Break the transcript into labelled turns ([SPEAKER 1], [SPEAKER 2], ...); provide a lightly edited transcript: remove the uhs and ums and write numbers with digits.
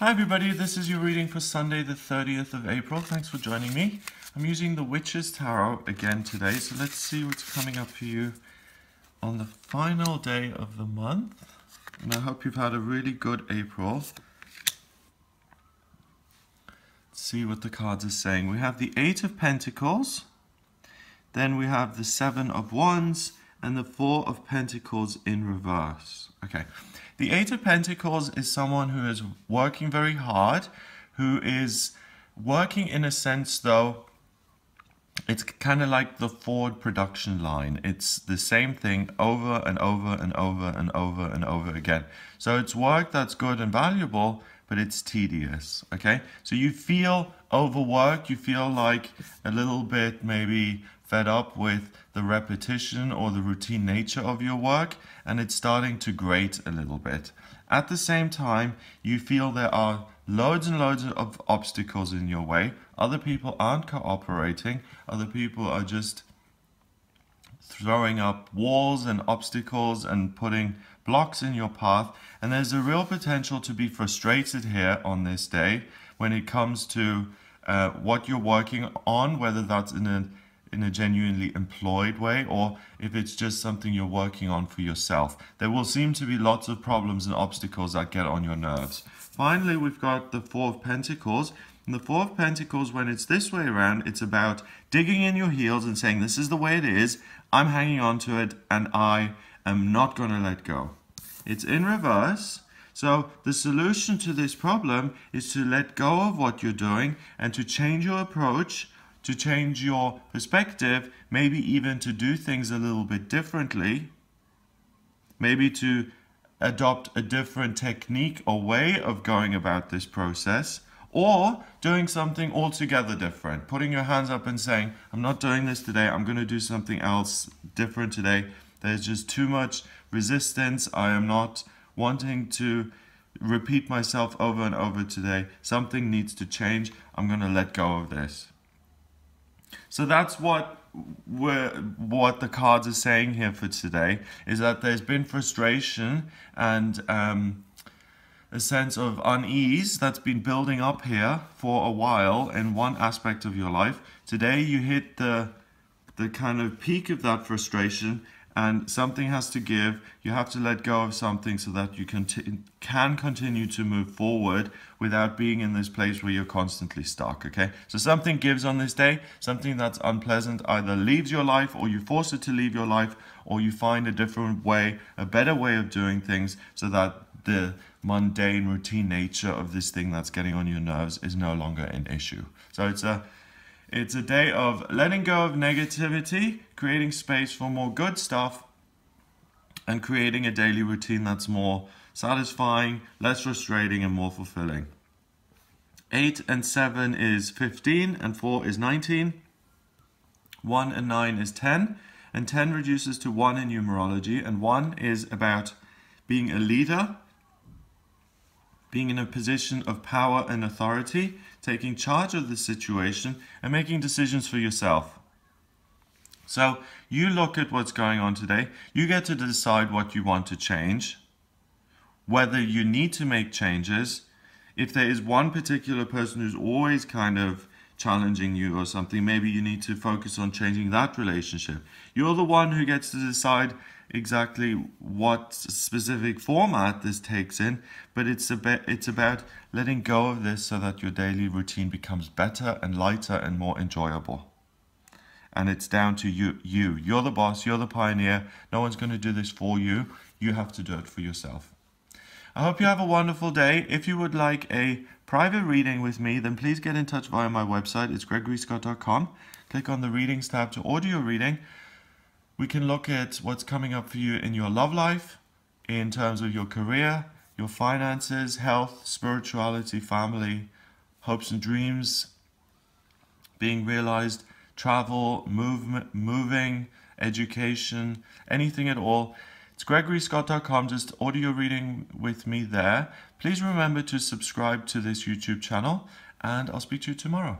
[SPEAKER 1] Hi everybody, this is your reading for Sunday the 30th of April. Thanks for joining me. I'm using the Witch's Tarot again today, so let's see what's coming up for you on the final day of the month. And I hope you've had a really good April. Let's see what the cards are saying. We have the Eight of Pentacles, then we have the Seven of Wands, and the Four of Pentacles in reverse. Okay. The Eight of Pentacles is someone who is working very hard, who is working in a sense though, it's kind of like the Ford production line. It's the same thing over and over and over and over and over again. So it's work that's good and valuable, but it's tedious, okay? So you feel overworked, you feel like a little bit maybe fed up with the repetition or the routine nature of your work, and it's starting to grate a little bit. At the same time, you feel there are loads and loads of obstacles in your way. Other people aren't cooperating. Other people are just throwing up walls and obstacles and putting blocks in your path. And there's a real potential to be frustrated here on this day when it comes to what you're working on, whether that's in a genuinely employed way or if it's just something you're working on for yourself. There will seem to be lots of problems and obstacles that get on your nerves. Finally, we've got the Four of Pentacles. And the Four of Pentacles, when it's this way around, it's about digging in your heels and saying, this is the way it is, I'm hanging on to it, and I am not going to let go. It's in reverse. So the solution to this problem is to let go of what you're doing and to change your approach, to change your perspective, maybe even to do things a little bit differently, maybe to adopt a different technique or way of going about this process, or doing something altogether different, putting your hands up and saying, I'm not doing this today, I'm going to do something else different today. There's just too much resistance. I am not wanting to repeat myself over and over today. Something needs to change. I'm going to let go of this. So that's what the cards are saying here for today, is that there's been frustration and a sense of unease that's been building up here for a while in one aspect of your life. Today you hit the kind of peak of that frustration, and something has to give. You have to let go of something so that you can continue to move forward without being in this place where you're constantly stuck, okay? So something gives on this day, something that's unpleasant either leaves your life, or you force it to leave your life, or you find a different way, a better way of doing things so that the mundane routine nature of this thing that's getting on your nerves is no longer an issue. So it's a day of letting go of negativity, creating space for more good stuff, and creating a daily routine that's more satisfying, less frustrating, and more fulfilling. 8 and 7 is 15, and 4 is 19. 1 and 9 is 10, and 10 reduces to 1 in numerology, and 1 is about being a leader, being in a position of power and authority, taking charge of the situation and making decisions for yourself. So you look at what's going on today, you get to decide what you want to change, whether you need to make changes. If there is one particular person who's always kind of challenging you or something, maybe you need to focus on changing that relationship. You're the one who gets to decide exactly what specific format this takes in, but it's about letting go of this so that your daily routine becomes better and lighter and more enjoyable. And it's down to you. You're the boss, you're the pioneer. No one's going to do this for you. You have to do it for yourself. I hope you have a wonderful day. If you would like a private reading with me, then please get in touch via my website. It's gregoryscott.com. Click on the readings tab to order your reading. We can look at what's coming up for you in your love life, in terms of your career, your finances, health, spirituality, family, hopes and dreams being realized, travel, moving, education, anything at all. It's gregoryscott.com. Just order your reading with me there. Please remember to subscribe to this YouTube channel, and I'll speak to you tomorrow.